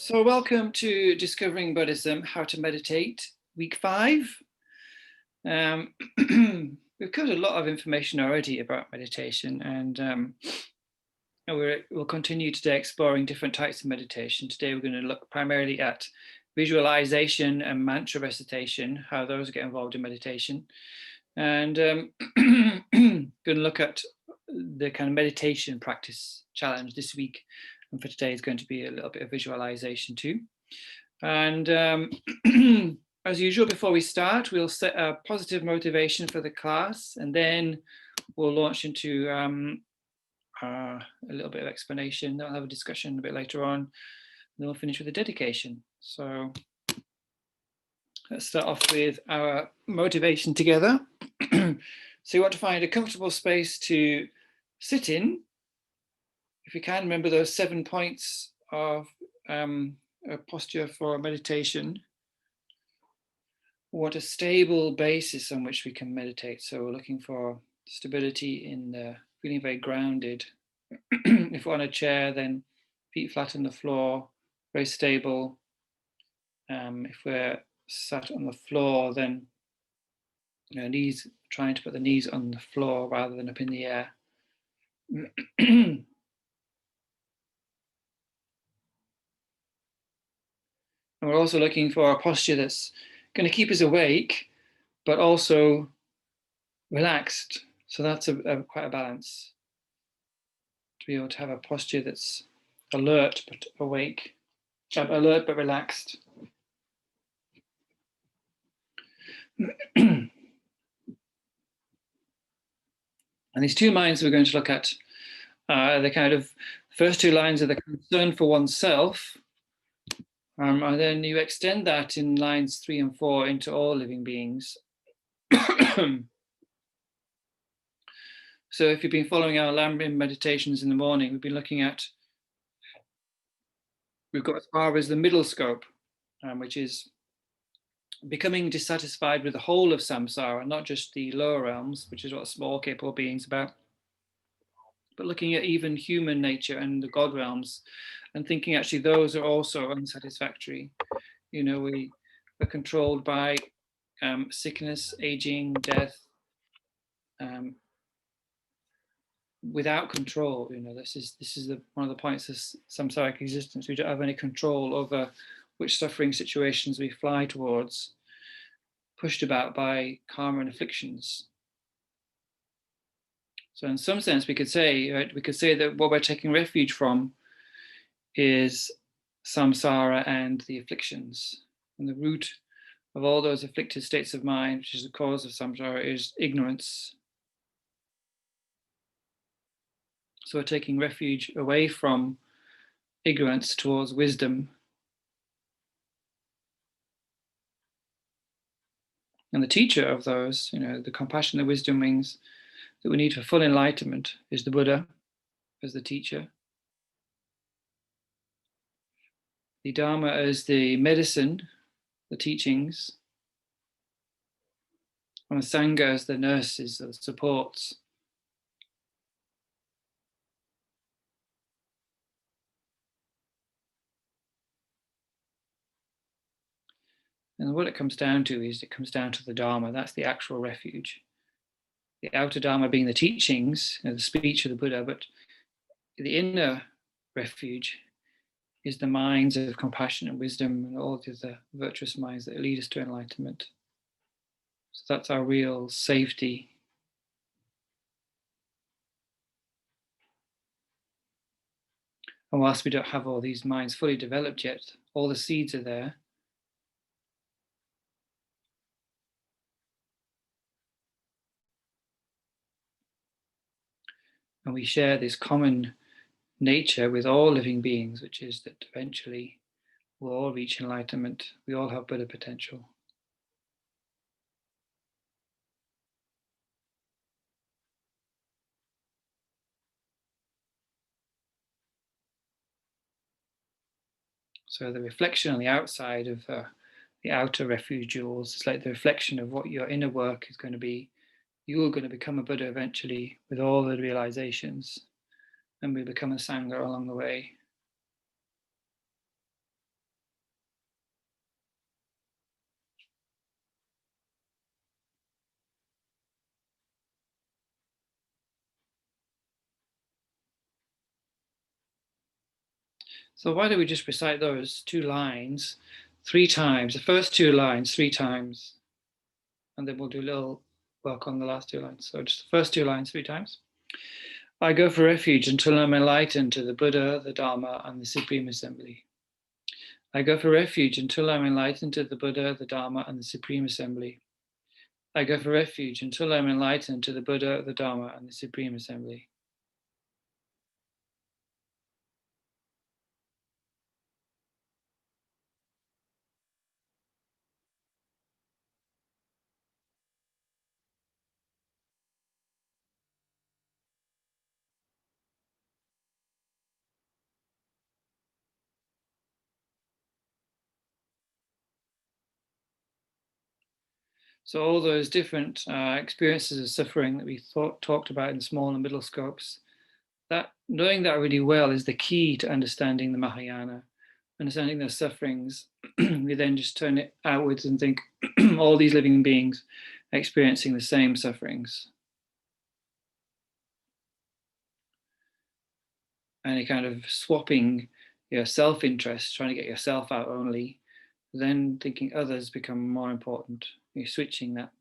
So welcome to Discovering Buddhism, How to Meditate, week 5. We've covered a lot of information already about meditation, and we'll continue today exploring different types of meditation. Today we're going to look primarily at visualization and mantra recitation, how those get involved in meditation. And going to look at the kind of meditation practice challenge this week. And for today is going to be a little bit of visualization too. And as usual, before we start, we'll set a positive motivation for the class, and then we'll launch into a little bit of explanation. I'll have a discussion a bit later on. And then we'll finish with a dedication. So let's start off with our motivation together. So you want to find a comfortable space to sit in. If you can, remember those 7 points of a posture for meditation. We want a stable basis on which we can meditate. So we're looking for stability in the feeling very grounded. If we're on a chair, then feet flat on the floor, very stable. If we're sat on the floor, then knees, trying to put the knees on the floor rather than up in the air. And we're also looking for a posture that's going to keep us awake, but also relaxed. So that's quite a balance. To be able to have a posture that's alert but awake, alert but relaxed. And these 2 lines we're going to look at the kind of first 2 lines are the concern for oneself. And then you extend that in lines 3 and 4 into all living beings. So if you've been following our Lambrin meditations in the morning, we've got as far as the middle scope, which is becoming dissatisfied with the whole of samsara, not just the lower realms, which is what small capable beings about, but looking at even human nature and the God realms and thinking actually those are also unsatisfactory. We're controlled by sickness, aging, death, without control. This is one of the points of samsaric existence. We don't have any control over which suffering situations we fly towards, pushed about by karma and afflictions. So in some sense, we could say that what we're taking refuge from is samsara and the afflictions. And the root of all those afflicted states of mind, which is the cause of samsara, is ignorance. So we're taking refuge away from ignorance towards wisdom. And the teacher of those, the compassion, the wisdom wings that we need for full enlightenment is the Buddha as the teacher. The Dharma as the medicine, the teachings, and the Sangha as the nurses, the supports. And what it comes down to is the Dharma. That's the actual refuge. The outer Dharma being the teachings, the speech of the Buddha, but the inner refuge is the minds of compassion and wisdom and all the other virtuous minds that lead us to enlightenment. So that's our real safety. And whilst we don't have all these minds fully developed yet, all the seeds are there. And we share this common nature with all living beings, which is that eventually we'll all reach enlightenment. We all have Buddha potential. So the reflection on the outside of the outer refuge jewels is like the reflection of what your inner work is going to be. You're going to become a Buddha eventually with all the realizations, and we become a Sangha along the way. So why don't we just recite those 2 lines 3 times, the first 2 lines 3 times, and then we'll do a little work on the last 2 lines. So just the first 2 lines 3 times. I go for refuge until I'm enlightened to the Buddha, the Dharma, and the Supreme Assembly. I go for refuge until I'm enlightened to the Buddha, the Dharma, and the Supreme Assembly. I go for refuge until I'm enlightened to the Buddha, the Dharma, and the Supreme Assembly. So all those different experiences of suffering that we talked about in small and middle scopes, that knowing that really well is the key to understanding the Mahayana, understanding those sufferings. We then just turn it outwards and think all these living beings experiencing the same sufferings. And a kind of swapping your self-interest, trying to get yourself out only, then thinking others become more important. You're switching that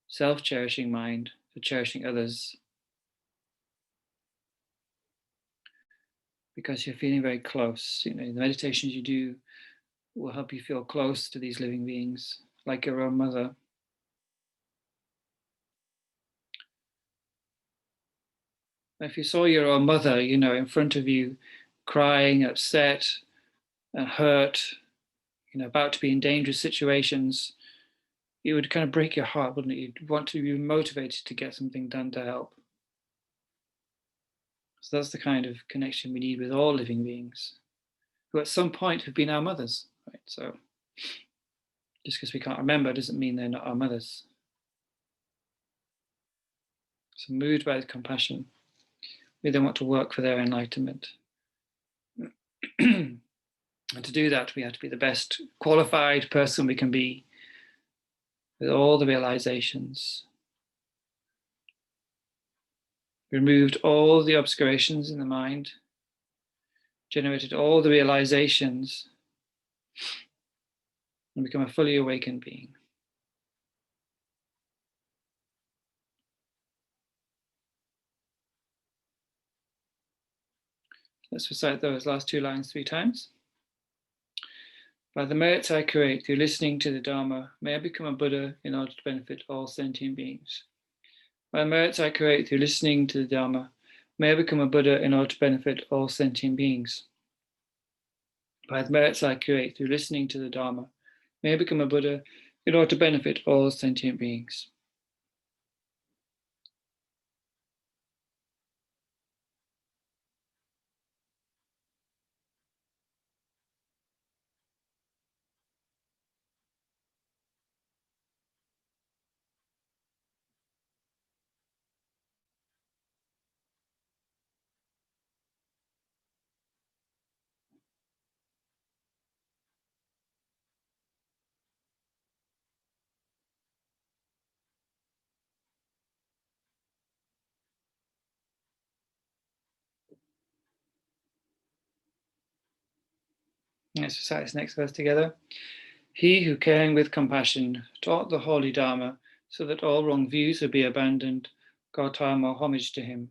self-cherishing mind to cherishing others because you're feeling very close. You know, the meditations you do will help you feel close to these living beings, like your own mother. If you saw your own mother, you know, in front of you, crying, upset, and hurt, you know, about to be in dangerous situations, it would kind of break your heart, wouldn't it? You'd want to be motivated to get something done to help. So that's the kind of connection we need with all living beings who at some point have been our mothers, right? So just because we can't remember doesn't mean they're not our mothers. So moved by compassion, we then want to work for their enlightenment. And to do that, we have to be the best qualified person we can be with all the realizations. Removed all the obscurations in the mind, generated all the realizations, and become a fully awakened being. Let's recite those last 2 lines 3 times. By the merits I create through listening to the Dharma, may I become a Buddha in order to benefit all sentient beings. By the merits I create through listening to the Dharma, may I become a Buddha in order to benefit all sentient beings. By the merits I create through listening to the Dharma, may I become a Buddha in order to benefit all sentient beings. Let's recite this next verse together. He who, caring with compassion, taught the holy Dharma so that all wrong views would be abandoned, Gautama, homage to him.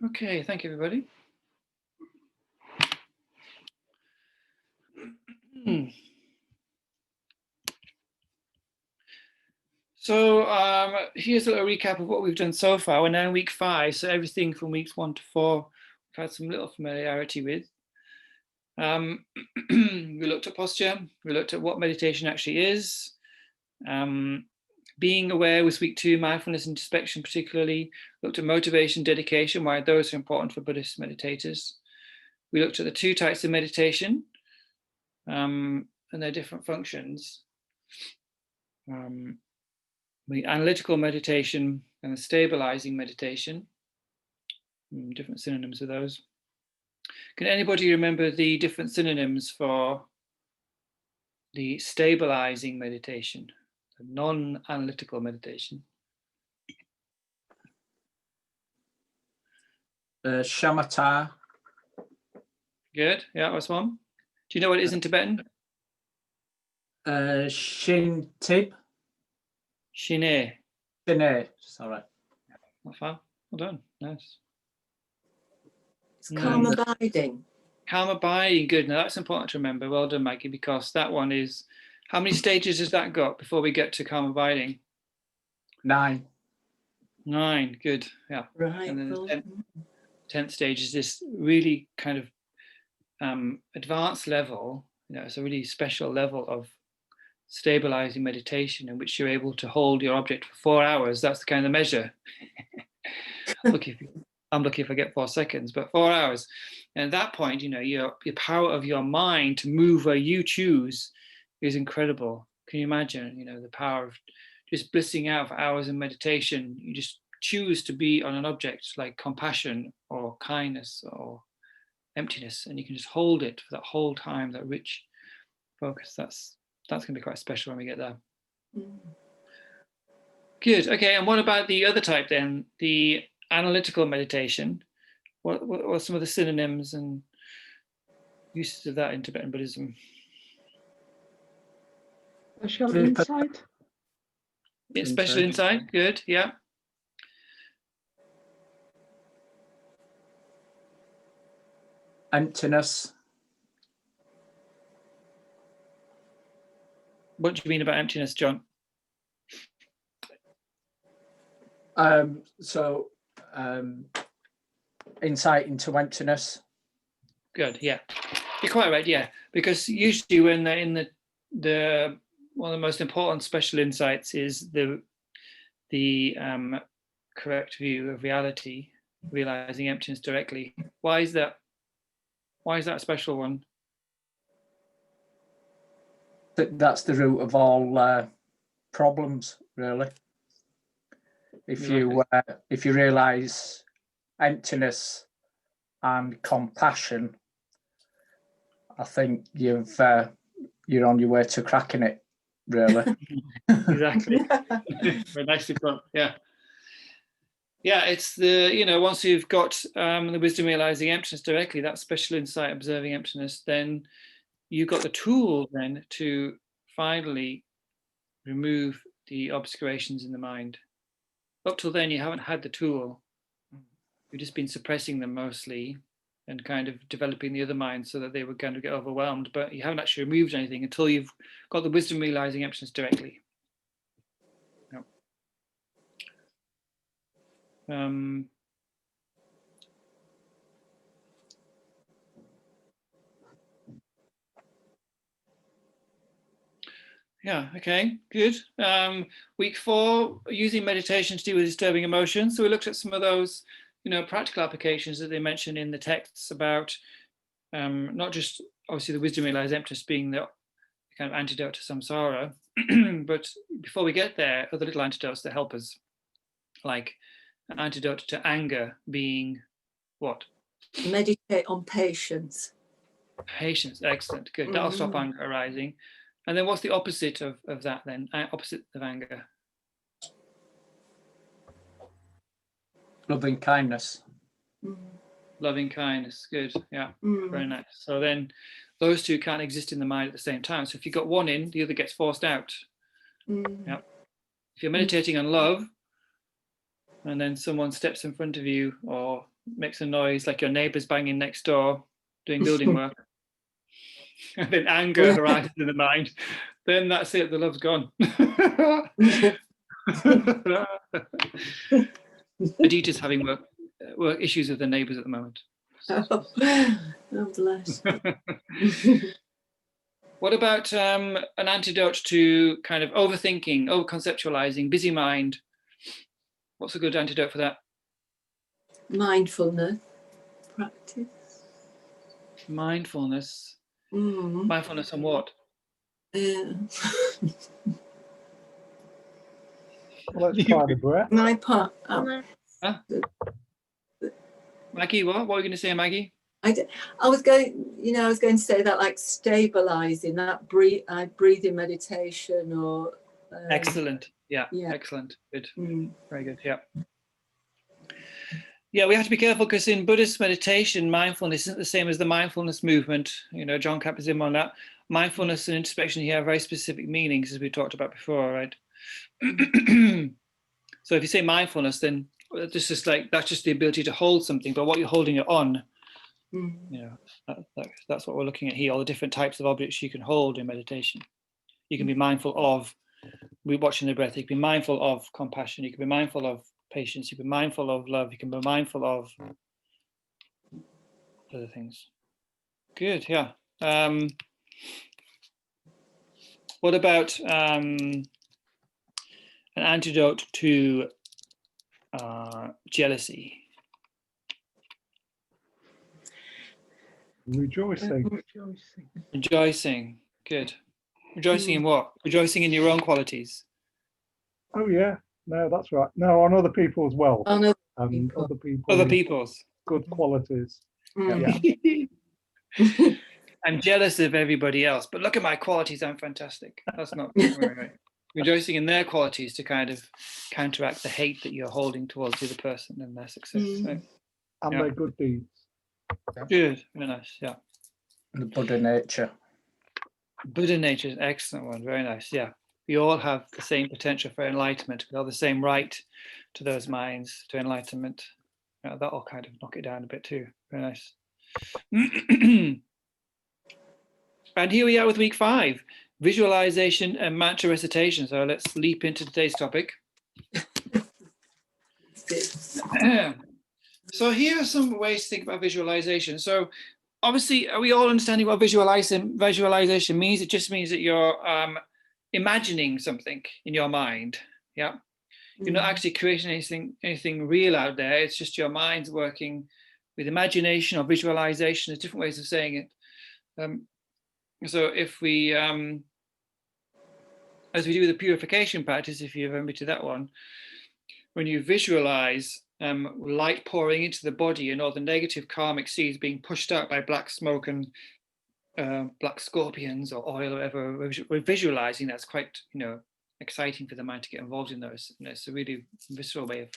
Okay, thank you, everybody. So here's a little recap of what we've done so far. We're now in week 5, so everything from weeks 1 to 4 we've had some little familiarity with. We looked at posture, we looked at what meditation actually is. Being aware was week 2, mindfulness and introspection particularly. Looked at motivation, dedication, why those are important for Buddhist meditators. We looked at the 2 types of meditation and their different functions. The analytical meditation and the stabilizing meditation, different synonyms of those. Can anybody remember the different synonyms for the stabilizing meditation, the non-analytical meditation? Shamatha. Good. Yeah, what's one? Do you know what it is in Tibetan? Shintib. Shine. Shine. Sorry. Not far. Well done. Nice. It's calm abiding. Calm abiding. Good. Now that's important to remember. Well done, Maggie, because that one is. How many stages has that got before we get to calm abiding? 9. 9. Good. Yeah. Right. And then the 10th stage is this really kind of advanced level. It's a really special level of stabilizing meditation in which you're able to hold your object for 4 hours. That's the kind of measure. I'm lucky if I get 4 seconds, but 4 hours. And at that point, your power of your mind to move where you choose is incredible. Can you imagine, the power of just blissing out for hours in meditation? You just choose to be on an object like compassion or kindness or emptiness, and you can just hold it for that whole time, that rich focus. That's going to be quite special when we get there. Good. Okay. And what about the other type then, the analytical meditation? What are some of the synonyms and uses of that in Tibetan Buddhism? Special insight. Yeah, special insight. Good. Yeah. Emptiness. What do you mean about emptiness, John? Insight into emptiness. Good. Yeah, you're quite right. Yeah, because usually when they're in the one of the most important special insights is the correct view of reality, realizing emptiness directly. Why is that? Why is that a special one? That's the root of all problems, really. If you realize emptiness and compassion, I think you're on your way to cracking it, really. Exactly. Very nicely put. Yeah. Yeah, it's the, once you've got the wisdom realizing emptiness directly, that special insight observing emptiness, then you've got the tool then to finally remove the obscurations in the mind. Up till then, you haven't had the tool. You've just been suppressing them mostly and kind of developing the other mind so that they were going to get overwhelmed, but you haven't actually removed anything until you've got the wisdom realizing emptiness directly. Yeah, okay, good. Week 4, using meditation to deal with disturbing emotions. So we looked at some of those, practical applications that they mentioned in the texts about not just obviously the wisdom realized emptiness being the kind of antidote to samsara, but before we get there, other little antidotes that help us, like an antidote to anger being what? Meditate on patience. Patience, excellent, good. That'll stop anger arising. And then what's the opposite of that then? Opposite of anger? Loving kindness. Loving kindness, good, yeah, very nice. So then those two can't exist in the mind at the same time. So if you've got one in, the other gets forced out. Yeah. If you're meditating on love, and then someone steps in front of you or makes a noise like your neighbour's banging next door doing building work, and then anger arises in the mind, then that's it, the love's gone. Adita's having work issues with the neighbours at the moment. Oh, bless. What about an antidote to kind of overthinking, over-conceptualizing, busy mind? What's a good antidote for that? Mindfulness practice. Mindfulness. Mindfulness on what? Let's try the breath. My part. Huh? Maggie, what? What are you going to say, Maggie? I was going, I was going to say that, like stabilizing that breathing meditation, or Excellent. Yeah. yeah. Excellent. Good. Mm. Very good. Yeah. Yeah, we have to be careful because in Buddhist meditation, mindfulness isn't the same as the mindfulness movement. John Kabat-Zinn on that. Mindfulness and introspection here have very specific meanings, as we talked about before, right? So if you say mindfulness, then that's just the ability to hold something, but what you're holding it on, that's what we're looking at here. All the different types of objects you can hold in meditation. You can be mindful of, we're watching the breath. You can be mindful of compassion. You can be mindful of patience. You can be mindful of love. You can be mindful of other things. Good, yeah. What about an antidote to jealousy? Rejoicing. Rejoicing. Good. Rejoicing in what? Rejoicing in your own qualities. Oh yeah, no, that's right. No, on other people's wealth On other and people. other Other people's. good qualities. Mm. Yeah. I'm jealous of everybody else, but look at my qualities. I'm fantastic. That's not right. Rejoicing in their qualities to kind of counteract the hate that you're holding towards the other person and their success. Right? And their good deeds. Good. Very nice. Yeah. The Buddha nature. Buddha nature is an excellent one. Very nice. Yeah. We all have the same potential for enlightenment. We all have the same right to those minds, to enlightenment. That'll kind of knock it down a bit too. Very nice. And here we are with week 5, visualization and mantra recitation. So let's leap into today's topic. So here are some ways to think about visualization. So obviously, are we all understanding what visualization means? It just means that you're imagining something in your mind. Yeah. You're not actually creating anything real out there. It's just your mind's working with imagination or visualization. There's different ways of saying it. So if we, as we do the purification practice, if you remember to that one, when you visualize light pouring into the body and all the negative karmic seeds being pushed out by black smoke and black scorpions or oil or whatever, we're visualizing. That's quite, exciting for the mind to get involved in those. And it's a really visceral way of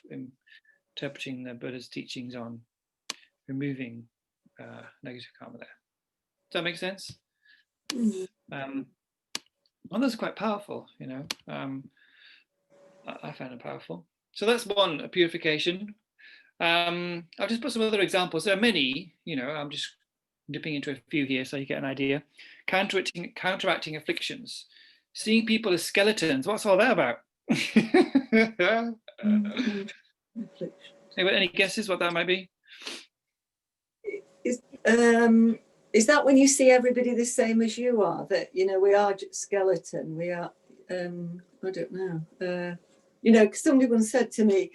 interpreting the Buddha's teachings on removing negative karma there. Does that make sense? Well, that's quite powerful, I find it powerful. So that's one, a purification. I'll just put some other examples. There are many, I'm just dipping into a few here so you get an idea. Counteracting afflictions. Seeing people as skeletons. What's all that about? Any guesses what that might be? Is that when you see everybody the same as you are? That, we are skeleton. We are, I don't know. Because somebody once said to me,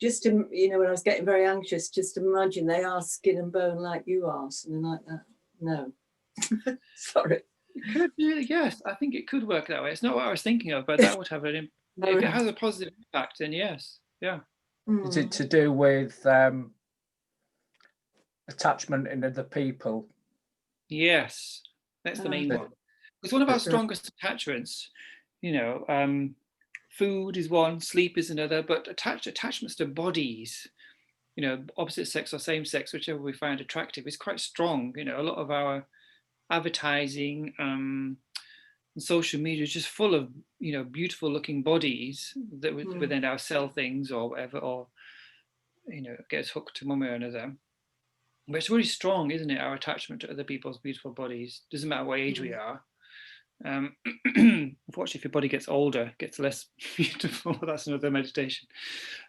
just to, when I was getting very anxious, just imagine they are skin and bone like you are, something like that. No. Sorry. It could be, yes. I think it could work that way. It's not what I was thinking of, but that would have if it has a positive impact, then yes. Yeah. Is it to do with attachment in other people? Yes, that's the main one. It's one of our strongest attachments. Food is one, sleep is another, but attachments to bodies, opposite sex or same sex, whichever we find attractive, is quite strong. A lot of our advertising and social media is just full of, beautiful looking bodies that within our sell things or whatever, or, gets hooked to one way or another. But it's really strong, isn't it? Our attachment to other people's beautiful bodies. Doesn't matter what age we are. Unfortunately, if your body gets older, it gets less beautiful. That's another meditation.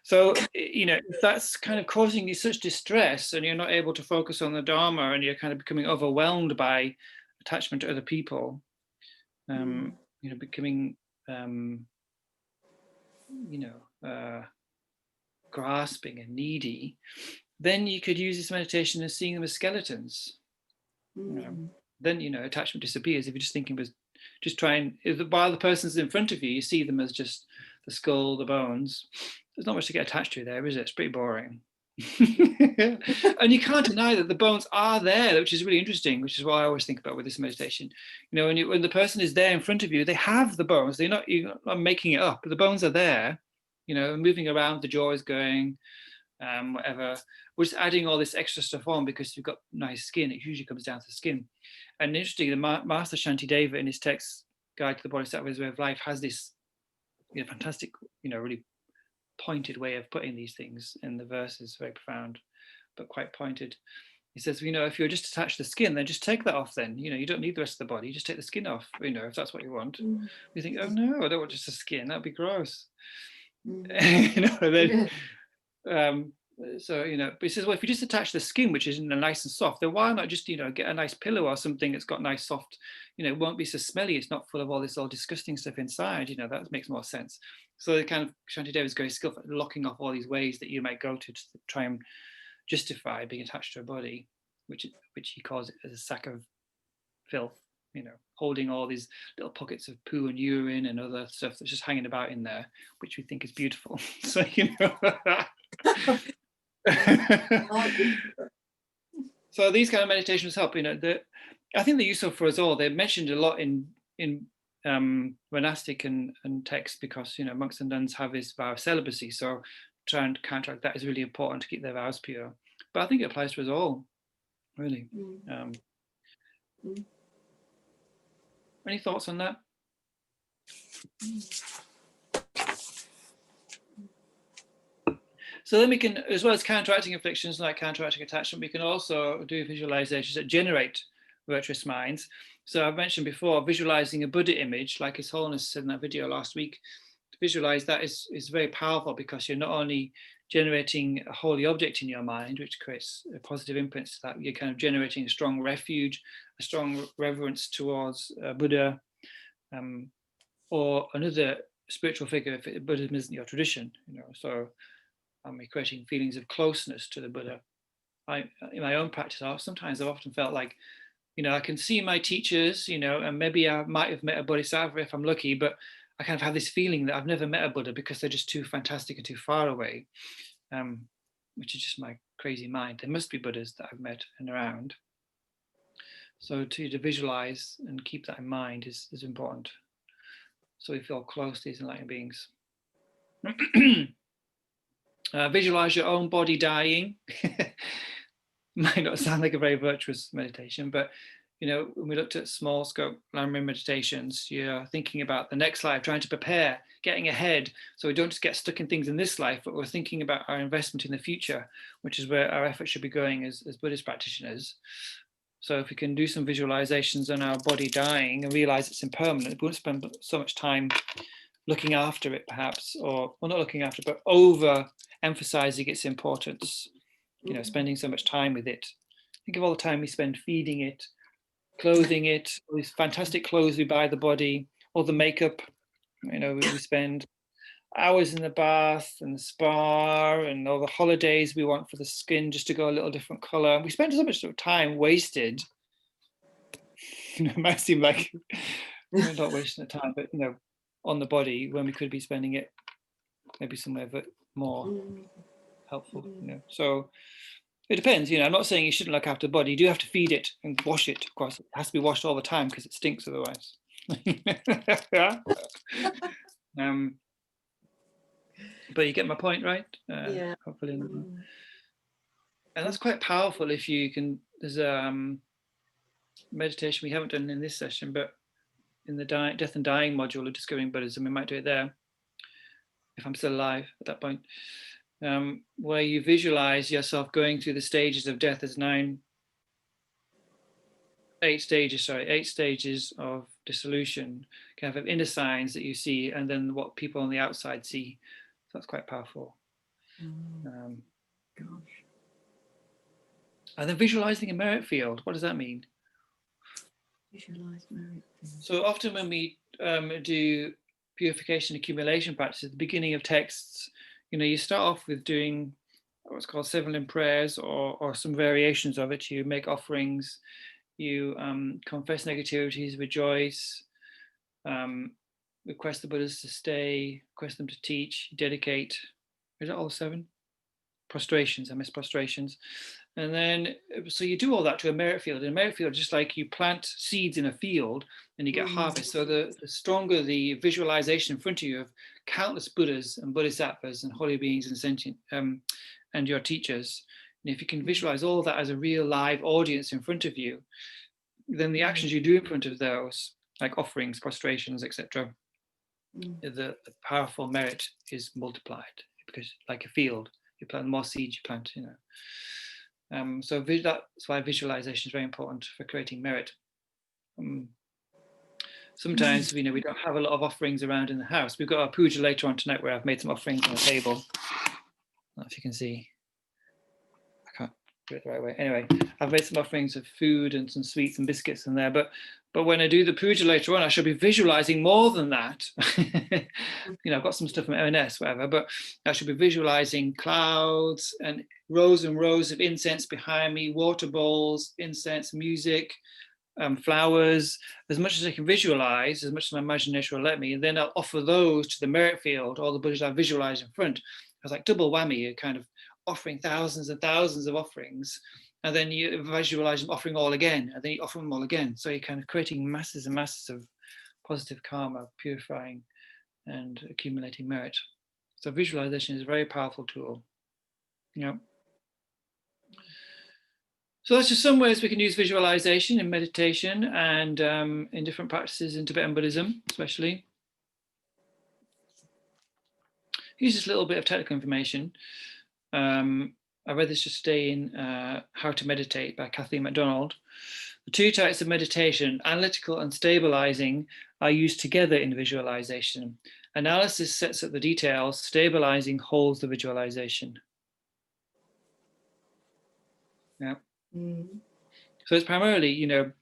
So, if that's kind of causing you such distress and you're not able to focus on the Dharma and you're kind of becoming overwhelmed by attachment to other people, becoming, grasping and needy, then you could use this meditation as seeing them as skeletons. Then, attachment disappears. If you're just thinking was just trying, while the person's in front of you, you see them as just the skull, the bones. There's not much to get attached to there, is it? It's pretty boring. And you can't deny that the bones are there, which is really interesting, which is what I always think about with this meditation. You know, when the person is there in front of you, they have the bones. You're not making it up. The bones are there, you know, moving around, the jaw is going, whatever. We're just adding all this extra stuff on because you've got nice skin. It usually comes down to the skin. And interesting, the Master Shantideva in his text, Guide to the Bodhisattva's Way of Life, has this, you know, fantastic, you know, really pointed way of putting these things in the verses, very profound, but quite pointed. He says, you know, if you're just attached to the skin, then just take that off then. You know, you don't need the rest of the body, just take the skin off, you know, if that's what you want. We think, oh no, I don't want just the skin, that'd be gross. You know, then so, you know, but he says, well, if you just attach the skin, which is, you know, nice and soft, then why not just, you know, get a nice pillow or something that's got nice soft, you know, it won't be so smelly, it's not full of all this all disgusting stuff inside, you know, that makes more sense. So the kind of Shantideva is very skillful at locking off all these ways that you might go to try and justify being attached to a body, which he calls it as a sack of filth, you know, holding all these little pockets of poo and urine and other stuff that's just hanging about in there, which we think is beautiful. So, you know. So these kind of meditations help, you know. I think they're useful for us all. They're mentioned a lot in monastic and texts because, you know, monks and nuns have this vow of celibacy. So try and counteract that is really important to keep their vows pure. But I think it applies to us all, really. Any thoughts on that? So then we can, as well as counteracting afflictions like counteracting attachment, we can also do visualizations that generate virtuous minds. So I've mentioned before, visualizing a Buddha image, like His Holiness said in that video last week. To visualize that is very powerful because you're not only generating a holy object in your mind, which creates a positive imprints to that, you're kind of generating a strong refuge, a strong reverence towards Buddha, or another spiritual figure if Buddhism isn't your tradition, you know. So creating feelings of closeness to the Buddha. In my own practice, sometimes I've often felt like, you know, I can see my teachers, you know, and maybe I might have met a Bodhisattva if I'm lucky, but I kind of have this feeling that I've never met a Buddha because they're just too fantastic and too far away, which is just my crazy mind. There must be Buddhas that I've met and around. So to visualize and keep that in mind is important. So we feel close to these enlightened beings. Visualize your own body dying. Might not sound like a very virtuous meditation, but, you know, when we looked at small scope Lamrim meditations, you're thinking about the next life, trying to prepare, getting ahead, so we don't just get stuck in things in this life, but we're thinking about our investment in the future, which is where our effort should be going as Buddhist practitioners. So if we can do some visualizations on our body dying and realize it's impermanent, we won't spend so much time looking after it, perhaps, or well, not looking after, but over emphasizing its importance, you know, spending so much time with it. Think of all the time we spend feeding it, clothing it, all these fantastic clothes we buy the body, all the makeup, you know, we spend hours in the bath and the spa and all the holidays we want for the skin just to go a little different color. We spend so much time wasted. You know, it might seem like we're not wasting the time, but, you know, on the body when we could be spending it maybe somewhere but more helpful, you know. So it depends, you know. I'm not saying you shouldn't look after the body. You do have to feed it and wash it, of course. It has to be washed all the time because it stinks otherwise. But you get my point, right? Yeah. Hopefully. And that's quite powerful if you can. There's a meditation we haven't done in this session, but in the death and dying module of Discovering Buddhism, we might do it there if I'm still alive at that point, where you visualize yourself going through the stages of death. There's 8 stages of dissolution, kind of inner signs that you see, and then what people on the outside see. So that's quite powerful. Gosh. And then visualizing a merit field. What does that mean? Visualize merit field. So often when we do purification accumulation practice at the beginning of texts, you know, you start off with doing what's called 7 limb prayers or some variations of it. You make offerings, you confess negativities, rejoice, request the Buddhas to stay, request them to teach, dedicate. Is that all 7? prostrations. I miss prostrations. And then, so you do all that to a merit field. And a merit field, just like you plant seeds in a field and you get harvest. So the stronger the visualization in front of you of countless Buddhas and Bodhisattvas and holy beings and sentient and your teachers, and if you can visualize all that as a real live audience in front of you, then the actions you do in front of those, like offerings, prostrations, etc., the powerful merit is multiplied, because like a field, you plant more seeds, you plant, you know. So that's why visualization is very important for creating merit. Sometimes, you know, we don't have a lot of offerings around in the house. We've got our puja later on tonight where I've made some offerings on the table. I don't know if you can see. I can't do it the right way. Anyway, I've made some offerings of food and some sweets and biscuits in there. But when I do the puja later on, I should be visualizing more than that. You know, I've got some stuff from M&S, whatever, but I should be visualizing clouds and rows of incense behind me, water bowls, incense, music, flowers, as much as I can visualize, as much as my imagination will let me, and then I'll offer those to the merit field, all the Buddhas I visualize in front. I was like double whammy, you're kind of offering thousands and thousands of offerings, and then you visualize them offering all again, and then you offer them all again. So you're kind of creating masses and masses of positive karma, purifying and accumulating merit. So visualization is a very powerful tool. Yeah. So that's just some ways we can use visualization in meditation and in different practices in Tibetan Buddhism, especially. Here's just a little bit of technical information. I read this just today in How to Meditate by Kathleen MacDonald. The two types of meditation, analytical and stabilizing, are used together in visualization. Analysis sets up the details, stabilizing holds the visualization. Yeah. So it's primarily, you know,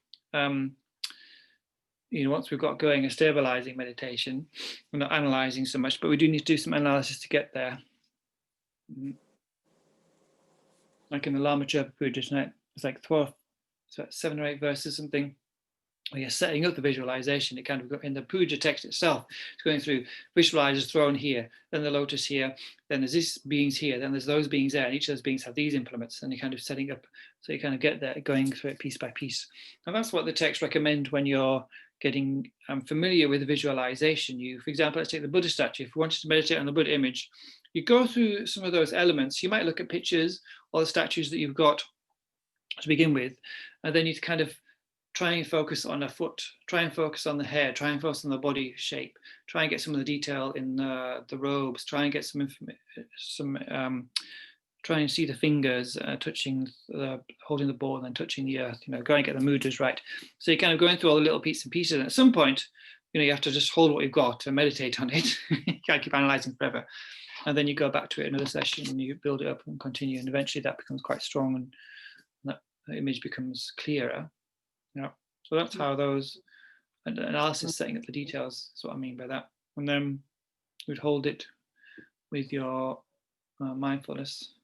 once we've got going a stabilizing meditation, we're not analyzing so much, but we do need to do some analysis to get there. Like in the Lama Chöpa Puja tonight, it's like 12, so 7 or 8 verses, something. Where you're setting up the visualization. It kind of in the puja text itself, it's going through visualize the throne here, then the lotus here, then there's these beings here, then there's those beings there, and each of those beings have these implements, and you're kind of setting up, so you kind of get there, going through it piece by piece. And that's what the texts recommend when you're getting familiar with visualization. You, for example, let's take the Buddha statue. If you wanted to meditate on the Buddha image, you go through some of those elements. You might look at pictures or the statues that you've got to begin with, and then you kind of try and focus on a foot, try and focus on the hair, try and focus on the body shape, try and get some of the detail in the robes, try and get try and see the fingers touching, holding the ball and then touching the earth, you know, go and get the mudras right. So you're kind of going through all the little bits and pieces. And at some point, you know, you have to just hold what you've got and meditate on it. You can't keep analyzing forever. And then you go back to it another session and you build it up and continue. And eventually that becomes quite strong and that image becomes clearer. Yeah, so that's how those analysis, setting up the details, is what I mean by that. And then you'd hold it with your mindfulness.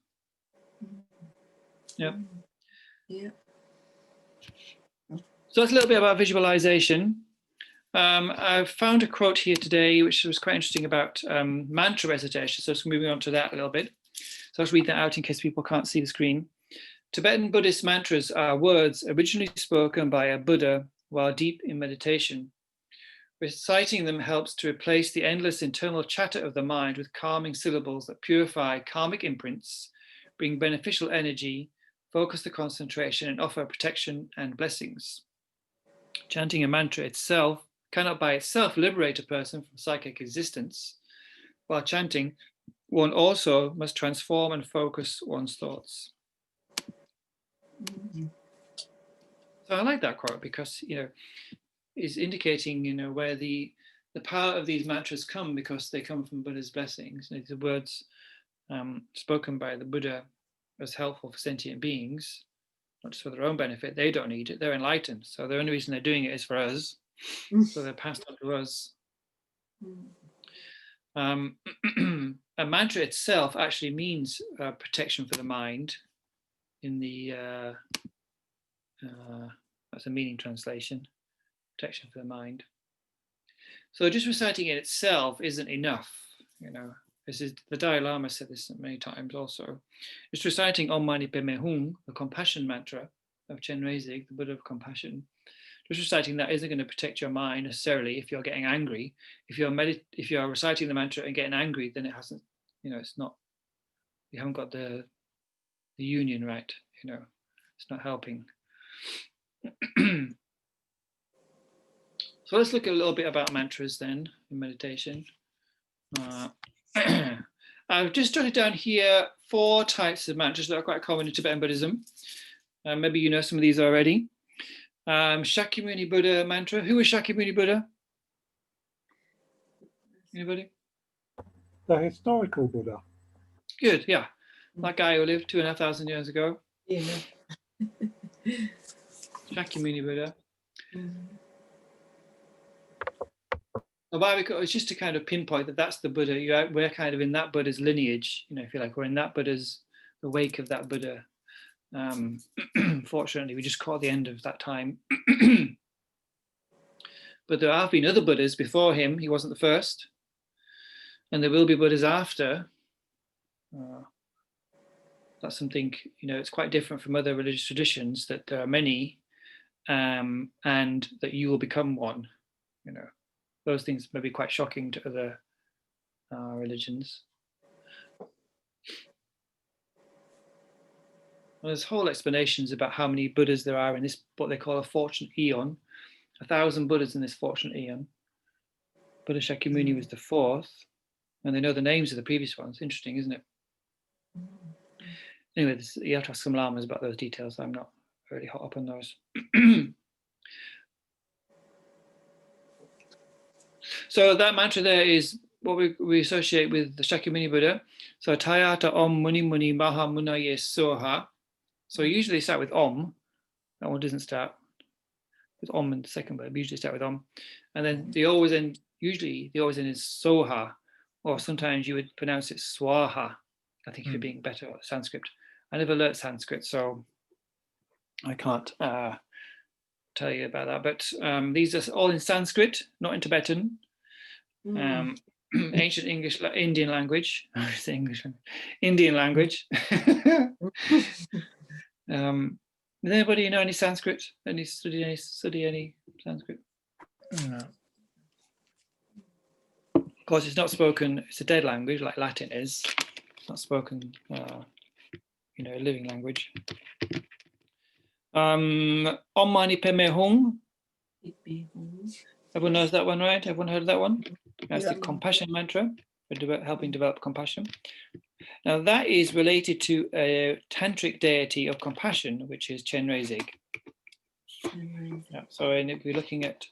Yeah. Yeah. So that's a little bit about visualization. I've found a quote here today which was quite interesting about mantra recitation. So just moving on to that a little bit. So I'll read that out in case people can't see the screen. Tibetan Buddhist mantras are words originally spoken by a Buddha while deep in meditation. Reciting them helps to replace the endless internal chatter of the mind with calming syllables that purify karmic imprints, bring beneficial energy, focus the concentration, and offer protection and blessings. Chanting a mantra itself cannot by itself liberate a person from psychic existence. While chanting, one also must transform and focus one's thoughts. So I like that quote because, you know, is indicating, you know, where the power of these mantras come, because they come from Buddha's blessings. The words spoken by the Buddha as helpful for sentient beings, not just for their own benefit. They don't need it. They're enlightened. So the only reason they're doing it is for us. So they're passed on to us. A mantra itself actually means protection for the mind. In the that's a meaning translation, protection for the mind. So just reciting it itself isn't enough, you know. this is the Dalai Lama said this many times also, is reciting Om Mani Padme Hum, the compassion mantra of Chenrezig, the Buddha of compassion. Just reciting that isn't going to protect your mind necessarily if you're getting angry. If you're reciting the mantra and getting angry, then it hasn't, it's not, you haven't got the union right, it's not helping. So let's look a little bit about mantras then in meditation. I've just jotted down here 4 types of mantras that are quite common in Tibetan Buddhism. Maybe you know some of these already. Shakyamuni Buddha mantra. Who is Shakyamuni Buddha? Anybody? The historical Buddha. Good, yeah. That guy who lived 2,500 years ago. Yeah. Shakyamuni Buddha. Mm. It's just to kind of pinpoint that that's the Buddha. We're kind of in that Buddha's lineage, if you like, we're in that Buddha's, the wake of that Buddha. Fortunately, we just caught the end of that time. But there have been other Buddhas before him. He wasn't the first. And there will be Buddhas after. That's something, it's quite different from other religious traditions, that there are many, and that you will become one. Those things may be quite shocking to other religions. Well, there's whole explanations about how many Buddhas there are in this, what they call a fortunate eon. 1,000 Buddhas in this fortunate eon. Buddha Shakyamuni was the 4th, and they know the names of the previous ones. Interesting, isn't it? Anyway, you have to ask some lamas about those details. I'm not really hot up on those. So that mantra there is what we associate with the Shakyamuni Buddha. So Tayata Om Muni Muni Maha Munaye Soha. So we usually start with Om. That one doesn't start with Om in the second word. We usually start with Om. And then usually the always end is Soha, or sometimes you would pronounce it Swaha. I think if you're being better at Sanskrit. I never learnt Sanskrit, so I can't tell you about that. But these are all in Sanskrit, not in Tibetan. Ancient English, Indian language. I say English, Indian language. Does anybody know any Sanskrit? Study any Sanskrit? No. Of course, it's not spoken. It's a dead language, like Latin is. It's not spoken, a living language. Om Mani Padme Hum. Everyone knows that one, right? Everyone heard of that one? That's the compassion mantra for helping develop compassion. Now that is related to a tantric deity of compassion, which is Chenrezig. Yeah, so if we're looking at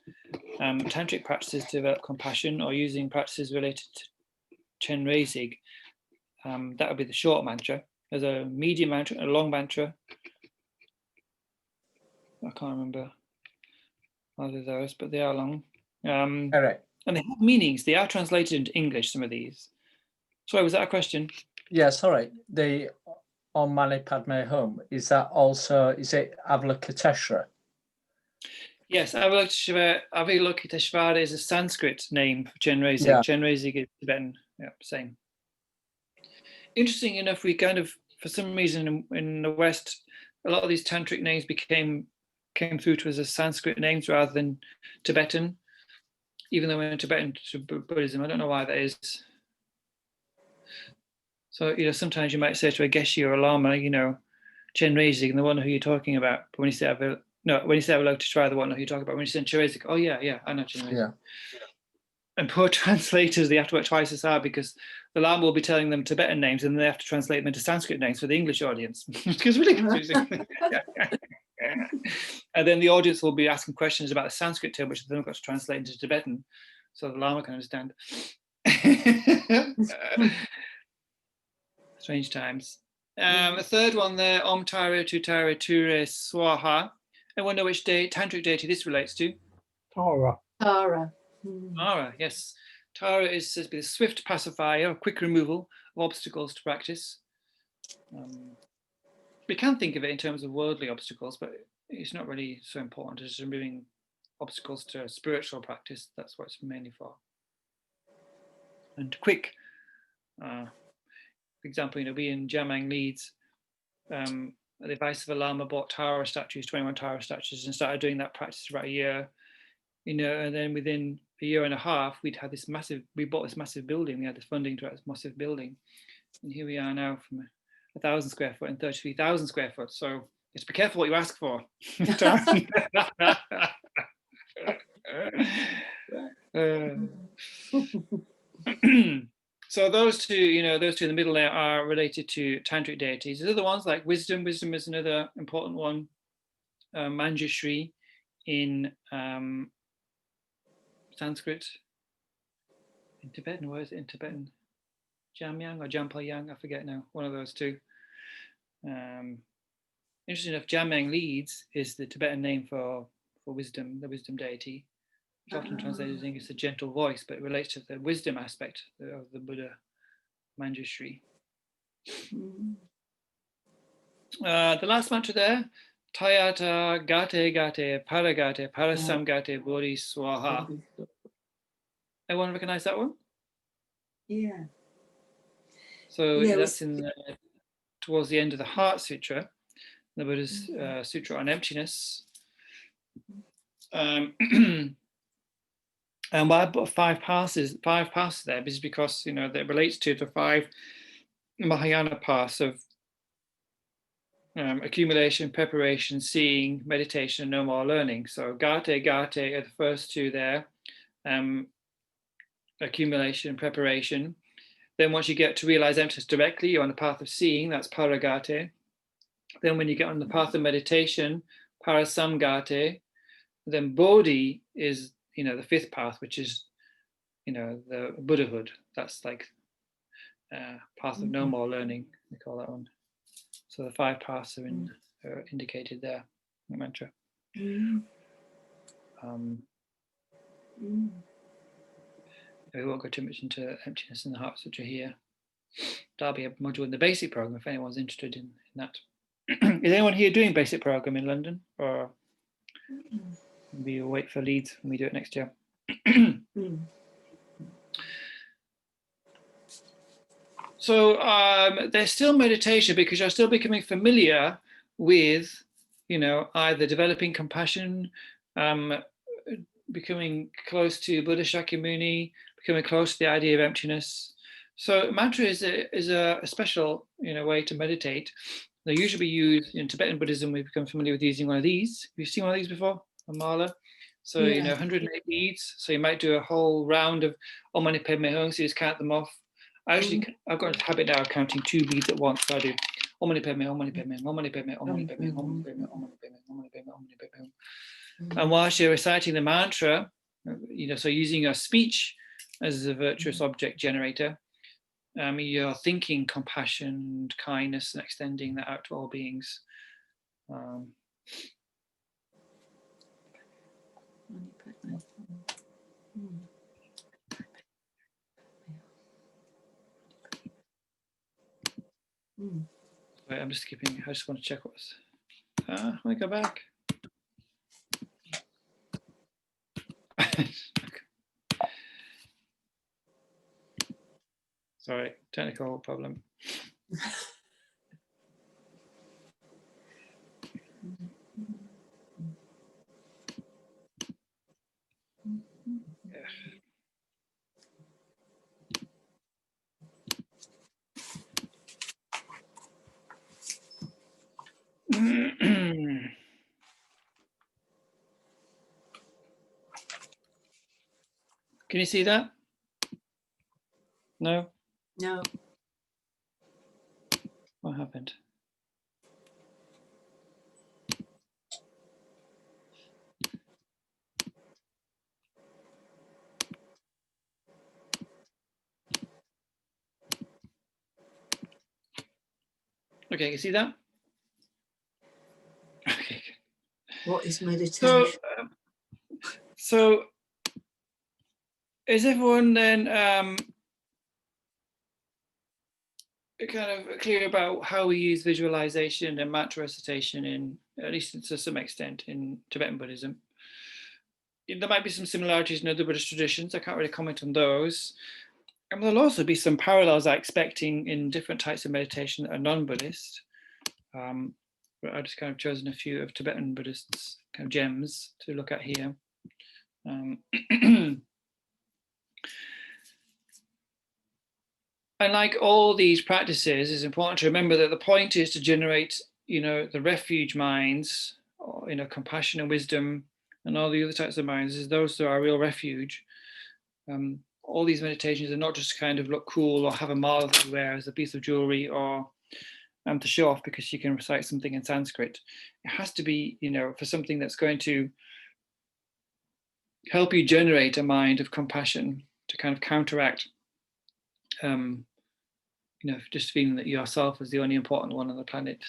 tantric practices to develop compassion, or using practices related to Chenrezig, that would be the short mantra. There's a medium mantra and a long mantra. I can't remember either of those, but they are long. All right. And they have meanings. They are translated into English, some of these. Sorry, was that a question? Yes, all right. The Om Mani Padme Hum, is it Avalokiteshvara? Yes, Avalokiteshvara is a Sanskrit name for Chenrezig. Yeah. Chenrezig is Tibetan, yeah, same. Interesting enough, we kind of, for some reason in the West, a lot of these tantric names came through to us as Sanskrit names rather than Tibetan, even though we're in Tibetan Buddhism. I don't know why that is. So, sometimes you might say to a Geshe or a Lama, Chenrezig, and they wonder who you're talking about. But when you say Avalokiteshvara, they won't know who you're talking about. When you say Chenrezig, oh yeah, I know Chenrezig. Yeah. And poor translators, they have to work twice as hard because the Lama will be telling them Tibetan names and they have to translate them into Sanskrit names for the English audience. It's really confusing. And then the audience will be asking questions about the Sanskrit term, which they've got to translate into Tibetan, so the Lama can understand. Strange times. A third one there, Om Tare Tutare Ture Swaha. Anyone know which tantric deity this relates to? Tara. Tara. Tara, yes. Tara is says to be the swift pacifier, or quick removal of obstacles to practice. We can think of it in terms of worldly obstacles, but it's not really so important as removing obstacles to spiritual practice. That's what it's mainly for. And quick For example, we in Jamang Leeds, at the advice of a Lama, bought Tara statues, 21 Tara statues, and started doing that practice for about a year. And then within a year and a half, we bought this massive building. We had this funding to have this massive building. And here we are now from 1,000 square foot and 33,000 square foot. So just be careful what you ask for. So those two in the middle there are related to tantric deities. There's other ones like wisdom. Wisdom is another important one. Manjushri in Sanskrit. In Tibetan, where is it in Tibetan? Jamyang or Jampayang, I forget now. One of those two. Interesting enough, Jamyang Leeds is the Tibetan name for wisdom, the wisdom deity. It's often translated as English, the gentle voice, but it relates to the wisdom aspect of the Buddha, Manjushri. The last mantra there, Tayata Gate Gate Paragate Parasamgate Bodhi Swaha. Everyone recognize that one? Yeah. So Yeah, that's towards the end of the Heart Sutra, the Buddha's sutra on emptiness. And why I put five passes there is because that relates to the 5 Mahayana paths of accumulation, preparation, seeing, meditation, no more learning. So Gate are the first two there. Accumulation, preparation. Then once you get to realize emptiness directly, you're on the path of seeing, that's Paragate. Then when you get on the path of meditation, Parasamgate. Then Bodhi is the 5th path, which is the Buddhahood. That's like path of no more learning, we call that one. So the 5 paths are indicated there in the mantra. We won't go too much into emptiness in the Heart Sutra here. That'll be a module in the basic program if anyone's interested in that. Is anyone here doing basic program in London, or maybe you'll wait for Leeds when we do it next year? So there's still meditation because you're still becoming familiar with, either developing compassion, becoming close to Buddha Shakyamuni, becoming close to the idea of emptiness. So mantra is a special, way to meditate. They usually used in Tibetan Buddhism. We've become familiar with using one of these. Have you seen one of these before? A mala. So 108 beads. So you might do a whole round of Om Mani Padme Hum. So you just count them off. I've got a habit now of counting 2 beads at once. So I do Om Mani Padme, Om Mani Padme, Om Mani Padme, Om Mani Padme, Om Mani Padme, Om Mani Padme, Om Mani Padme, Om Mani Padme. And whilst you're reciting the mantra, so using your speech as a virtuous object generator, you're thinking compassion, kindness, and extending that out to all beings. Wait, I'm just skipping. I just want to check what's. Let me go back. Sorry, technical problem. Can you see that? No? No. What happened? Okay, you see that? Okay. What is meditation? So is everyone then kind of clear about how we use visualization and mantra recitation in, at least to some extent, in Tibetan Buddhism? There might be some similarities in other Buddhist traditions. I can't really comment on those. And there'll also be some parallels I expect in different types of meditation that are non-Buddhist. But I've just kind of chosen a few of Tibetan Buddhists kind of gems to look at here. And like all these practices, it's important to remember that the point is to generate, the refuge minds, or, compassion and wisdom, and all the other types of minds. Is those are our real refuge. All these meditations are not just kind of look cool or have a mala that you wear as a piece of jewelry, or to show off because you can recite something in Sanskrit. It has to be, for something that's going to help you generate a mind of compassion to kind of counteract, just feeling that yourself is the only important one on the planet.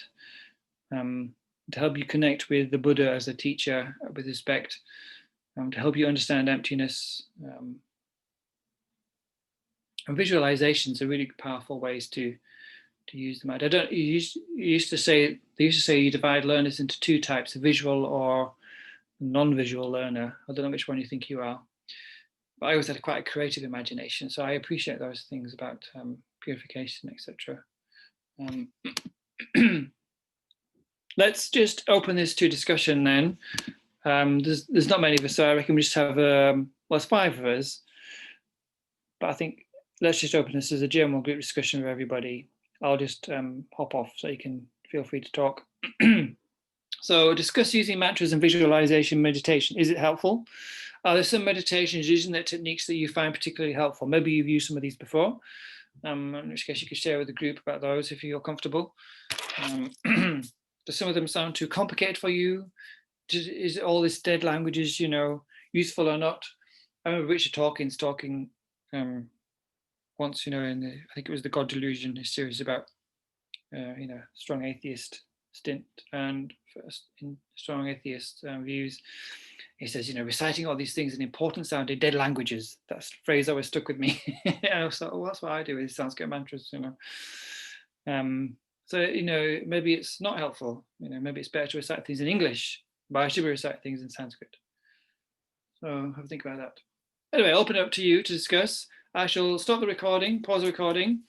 To help you connect with the Buddha as a teacher with respect, to help you understand emptiness. And visualizations are really powerful ways to use the mind. You used to say you divide learners into two types: a visual or non-visual learner. I don't know which one you think you are, but I always had quite a creative imagination, so I appreciate those things about purification, etc. Let's just open this to discussion then. There's not many of us, so I reckon we just have it's 5 of us, but I think let's just open this as a general group discussion with everybody. I'll just hop off so you can feel free to talk. So discuss using mantras and visualization meditation. Is it helpful? Are there some meditations using the techniques that you find particularly helpful? Maybe you've used some of these before, in which case you could share with the group about those if you're comfortable. Do some of them sound too complicated for you? Is all this dead languages, useful or not? I remember Richard Dawkins talking once, in I think it was the God Delusion, his series about, strong atheist stint, and in strong atheist views, he says, reciting all these things in important sounding dead languages. That's the phrase always stuck with me. And I was like, oh, that's what I do with Sanskrit mantras, So, maybe it's not helpful. Maybe it's better to recite things in English, but I should recite things in Sanskrit. So have a think about that. Anyway, I'll open it up to you to discuss. I shall stop the recording, pause the recording.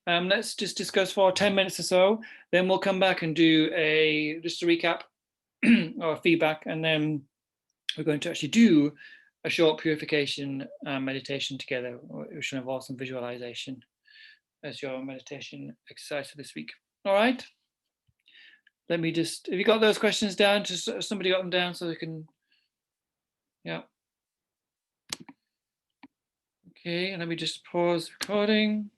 Let's just discuss for 10 minutes or so. Then we'll come back and do just a recap or feedback. And then we're going to actually do a short purification meditation together, which will involve some visualization as your meditation exercise for this week. All right. Let me just, have you got those questions down? Just somebody got them down so they can, yeah. Okay, and let me just pause recording.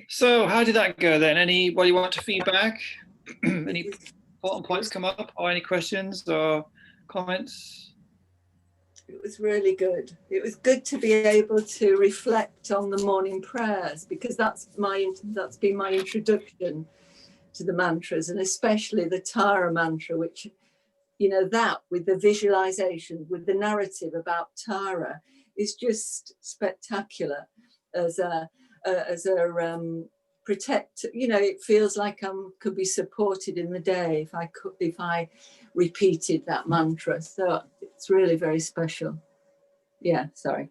So how did that go then? Anybody want to feedback? Any important points come up, or any questions or comments? It was really good. It was good to be able to reflect on the morning prayers, because that's been my introduction to the mantras, and especially the Tara mantra, which, that with the visualization, with the narrative about Tara, is just spectacular as a protect. It feels like I could be supported in the day if I repeated that mantra. So it's really very special. Yeah, sorry.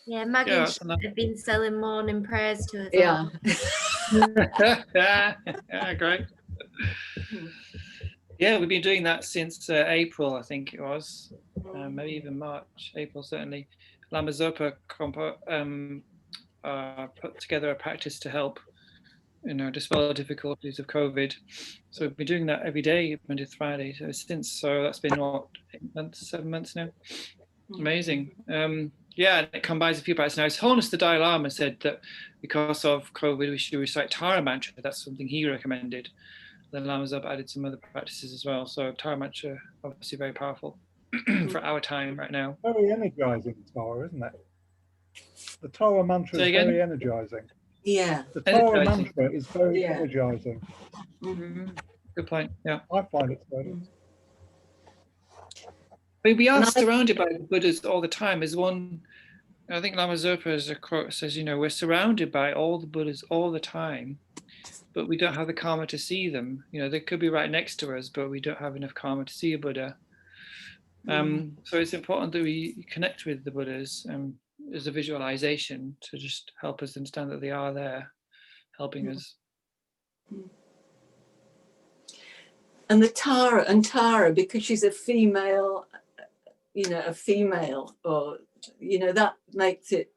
Yeah, Maggie have been selling morning prayers to us. Yeah. Yeah, great. Yeah, we've been doing that since April, I think it was, maybe even March, April certainly. Lama Zopa put together a practice to help, dispel the difficulties of COVID. So we've been doing that every day, Monday to Friday since. So that's been what, 7 months now. Amazing. Yeah, it combines a few practices. Now, His Holiness the Dalai Lama said that because of COVID, we should recite Tara mantra. That's something he recommended. Then Lama Zopa added some other practices as well. So Tara mantra, obviously very powerful for our time right now. Very energizing, Tara, isn't it? The Tara mantra is very energizing. Yeah. The Tara mantra is very energizing. Good point. Yeah. I find it so. I mean, we are surrounded by the Buddhas all the time. There's one, I think Lama Zopa as a quote says, we're surrounded by all the Buddhas all the time, but we don't have the karma to see them. They could be right next to us, but we don't have enough karma to see a Buddha. So it's important that we connect with the Buddhas as a visualization to just help us understand that they are there, helping us. And the Tara, because she's a female, or, that makes it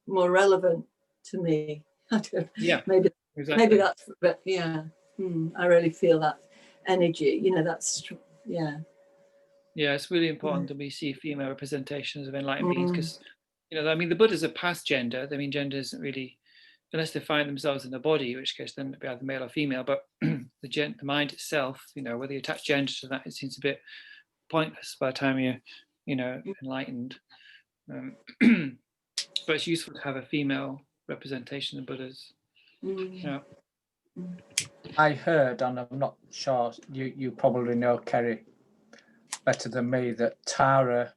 more relevant to me. I don't, yeah, maybe exactly. that's, but yeah, I really feel that energy, that's, yeah. Yeah, it's really important that we see female representations of enlightened beings, because, the Buddhas are past gender. I mean, gender isn't really, unless they find themselves in a body, in which case then it'd be either male or female, but the mind itself, whether you attach gender to that, it seems a bit pointless by the time you're, enlightened. But it's useful to have a female representation of Buddhas. Yeah. I heard, and I'm not sure, you probably know, Kerry, better than me, that Tara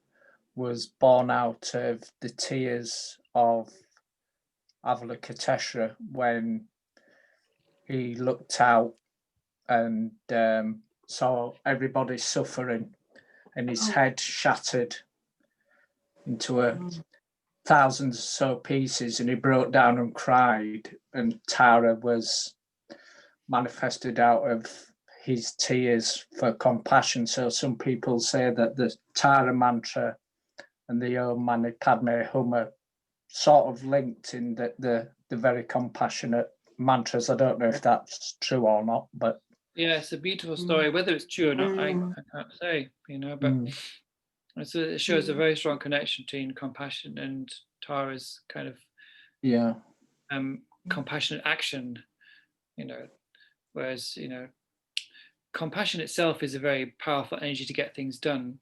was born out of the tears of Avalokiteshvara when he looked out and saw everybody suffering, and his head shattered into 1,000 or so pieces, and he broke down and cried, and Tara was manifested out of his tears for compassion. So some people say that the Tara mantra and the Om Mani Padme Hum are sort of linked in that the very compassionate mantras. I don't know if that's true or not, but yeah, it's a beautiful story. Whether it's true or not, I can't say, but it shows a very strong connection between compassion and Tara's kind of compassionate action, whereas compassion itself is a very powerful energy to get things done,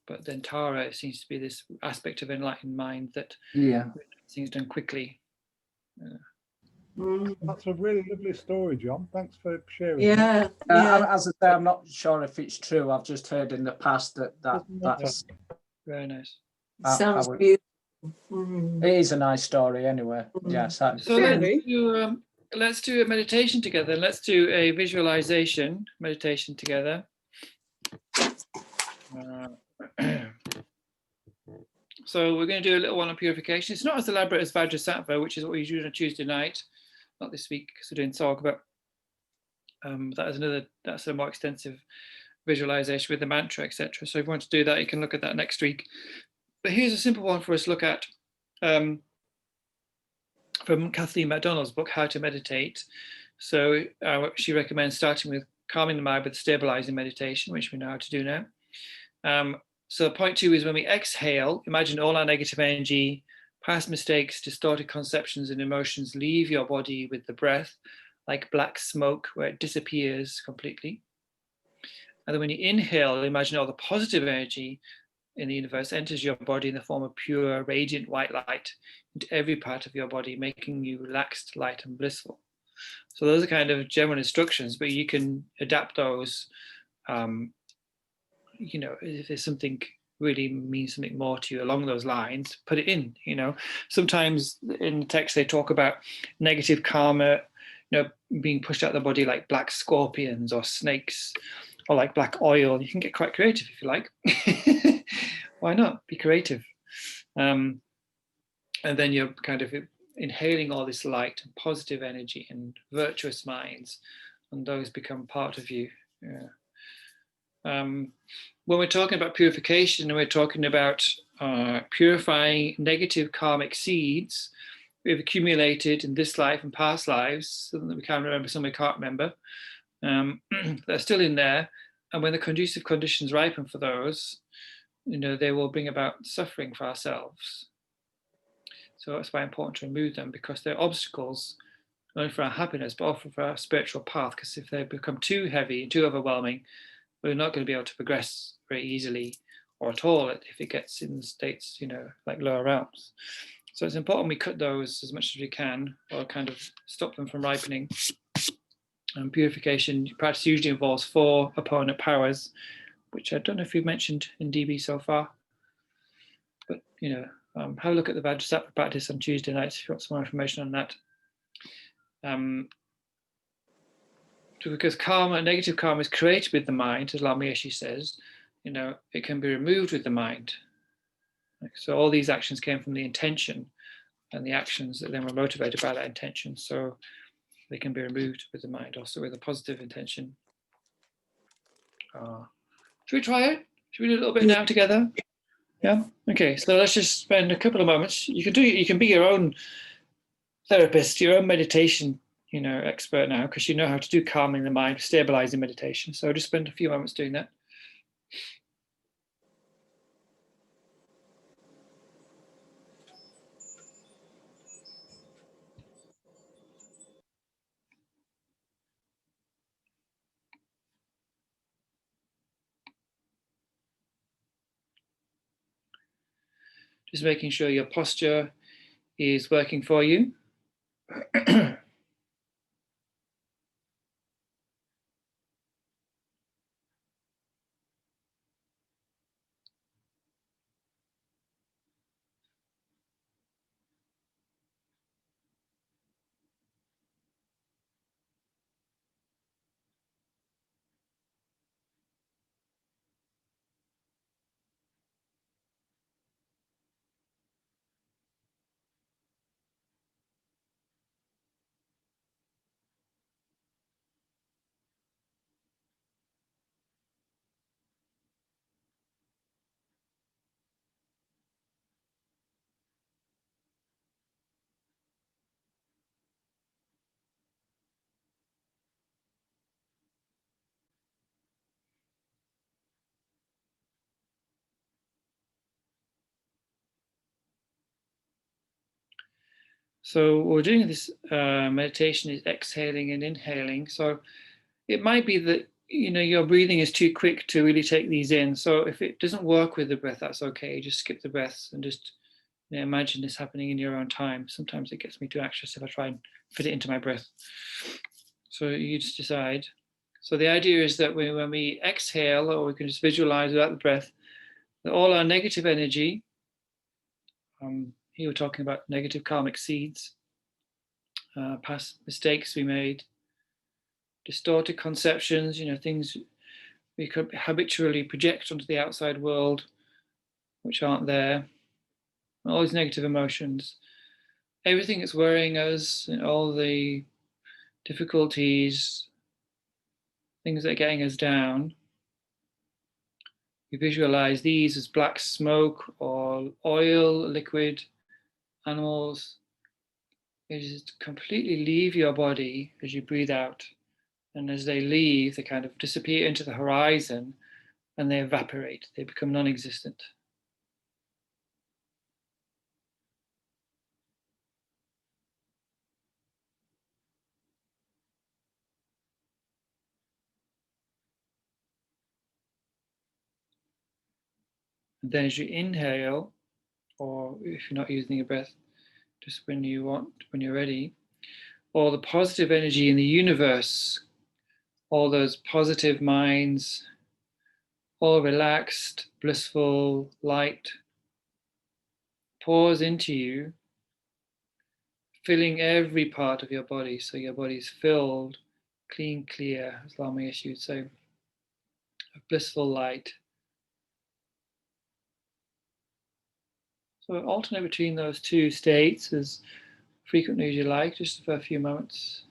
but then Tara seems to be this aspect of enlightened mind that things done quickly. That's a really lovely story, John. Thanks for sharing. Yeah. As I say, I'm not sure if it's true. I've just heard in the past that's very nice. Sounds beautiful. It is a nice story anyway. Yes. So let's do a meditation together. Let's do a visualization meditation together. So we're going to do a little one on purification. It's not as elaborate as Vajrasattva, which is what we do on a Tuesday night. Not this week because we're doing Sog, but that's a more extensive visualization with the mantra, etc. So if you want to do that, you can look at that next week. But here's a simple one for us to look at from Kathleen MacDonald's book, How to Meditate. So she recommends starting with calming the mind with stabilizing meditation, which we know how to do now. So point 2 is when we exhale, imagine all our negative energy, past mistakes, distorted conceptions and emotions leave your body with the breath, like black smoke where it disappears completely. And then when you inhale, imagine all the positive energy in the universe enters your body in the form of pure, radiant white light into every part of your body, making you relaxed, light, and blissful. So those are kind of general instructions, but you can adapt those. If there's something really means something more to you along those lines, put it in. Sometimes in the text they talk about negative karma, being pushed out of the body like black scorpions or snakes, or like black oil. You can get quite creative if you like. Why not? Be creative. And then you're kind of inhaling all this light and positive energy and virtuous minds, and those become part of you. When we're talking about purification, we're talking about purifying negative karmic seeds we've accumulated in this life and past lives, so that we can remember, some we can't remember. They're still in there, and when the conducive conditions ripen for those, they will bring about suffering for ourselves. So that's why it's important to remove them, because they're obstacles not only for our happiness but also for our spiritual path. Because if they become too heavy and too overwhelming, we're not going to be able to progress very easily or at all if it gets in states, like lower realms. So it's important we cut those as much as we can, or kind of stop them from ripening. And purification practice usually involves 4 opponent powers, which I don't know if we've mentioned in DB so far. But, have a look at the Vajrasattva practice on Tuesday nights if you want some more information on that. Because negative karma is created with the mind, as Lama Yeshe says, it can be removed with the mind. So all these actions came from the intention, and the actions that then were motivated by that intention. So they can be removed with the mind, also with a positive intention. Should we try it? Should we do a little bit now together? Yeah. Okay. So let's just spend a couple of moments. You can be your own therapist, your own meditation, expert now, because you know how to do calming the mind, stabilizing meditation. So just spend a few moments doing that. Just making sure your posture is working for you. So what we're doing this meditation is exhaling and inhaling. So it might be that your breathing is too quick to really take these in. So if it doesn't work with the breath, that's okay. Just skip the breaths and just imagine this happening in your own time. Sometimes it gets me too anxious if I try and fit it into my breath. So you just decide. So the idea is that when we exhale, or we can just visualize without the breath, that all our negative energy, here we're talking about negative karmic seeds, past mistakes we made, distorted conceptions, things we could habitually project onto the outside world, which aren't there, all these negative emotions, everything that's worrying us, all the difficulties, things that are getting us down. We visualize these as black smoke or oil, liquid, animals. They just completely leave your body as you breathe out. And as they leave, they kind of disappear into the horizon and they evaporate. They become non-existent. And then as you inhale, or if you're not using your breath, just when you're ready, all the positive energy in the universe, all those positive minds, all relaxed, blissful, light, pours into you, filling every part of your body. So your body's filled, clean, clear, as Lama Yeshe would say, of blissful light. So alternate between those two states as frequently as you like, just for a few moments.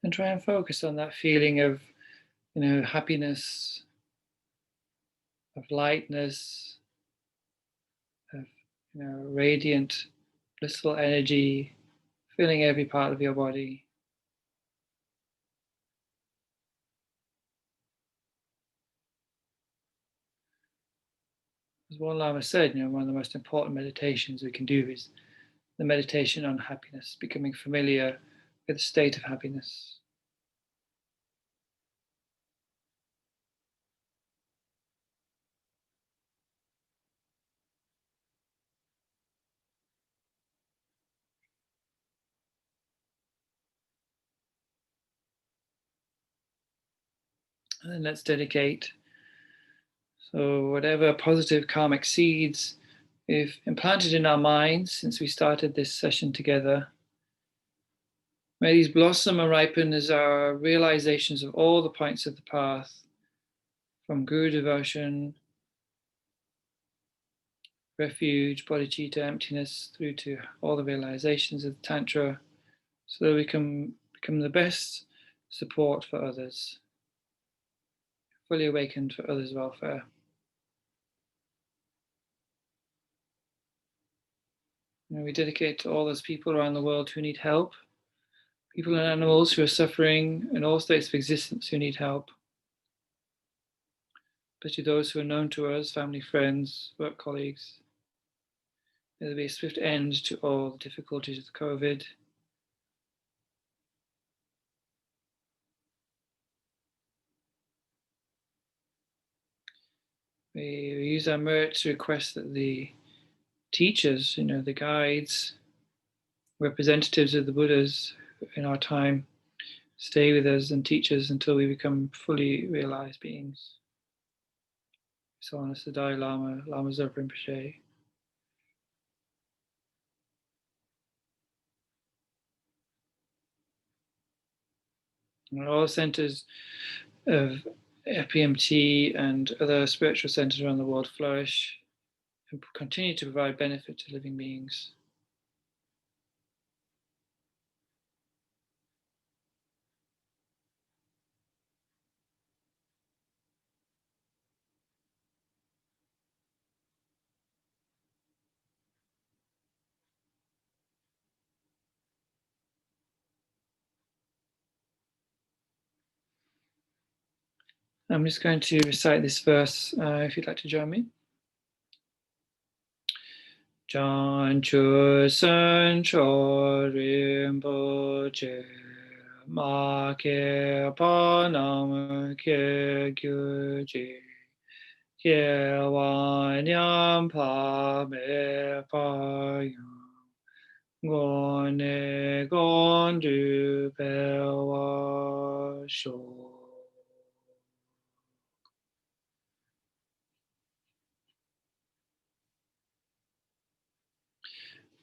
And try and focus on that feeling of, happiness, of lightness, of, radiant, blissful energy, filling every part of your body. As one Lama said, one of the most important meditations we can do is the meditation on happiness, becoming familiar with the state of happiness. And then let's dedicate. So whatever positive karmic seeds we've implanted in our minds since we started this session together, may these blossom and ripen as our realizations of all the points of the path, from Guru devotion, refuge, bodhicitta, emptiness, through to all the realizations of the Tantra, so that we can become the best support for others, fully awakened for others' welfare. We dedicate to all those people around the world who need help, people and animals who are suffering in all states of existence who need help, especially those who are known to us, family, friends, work colleagues. May there be a swift end to all the difficulties of the COVID. We use our merit to request that the teachers, the guides, representatives of the Buddhas in our time, stay with us and teach us until we become fully realized beings. So on the Dalai Lama, Lama Zopa Rinpoche. And all centers of FPMT and other spiritual centers around the world flourish and continue to provide benefit to living beings. I'm just going to recite this verse if you'd like to join me. Chan Chu San Cho Rinpoche Ma Ke Pa Nam Ke Gyu Ji Ke Wan Yam Pa Me Pa Yam Gon Ne Gon Du Pe Wa Sho.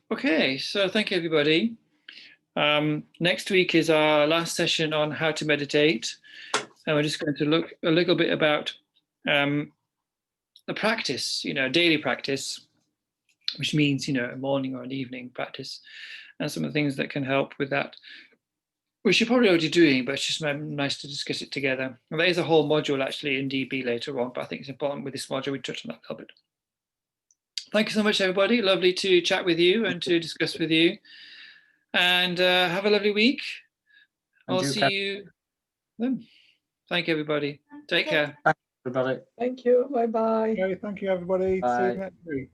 Okay, so thank you, everybody. Next week is our last session on how to meditate. And we're just going to look a little bit about the practice, daily practice, which means, a morning or an evening practice, and some of the things that can help with that, which you're probably already doing, but it's just nice to discuss it together. And there is a whole module actually in DB later on, but I think it's important with this module we touch on that a little bit. Thank you so much, everybody. Lovely to chat with you and to discuss with you. And have a lovely week. I'll see you then. Thank you, everybody. Take care. Thank you, everybody. Thank you. Bye-bye. Okay, thank you, everybody. Bye. See you next week.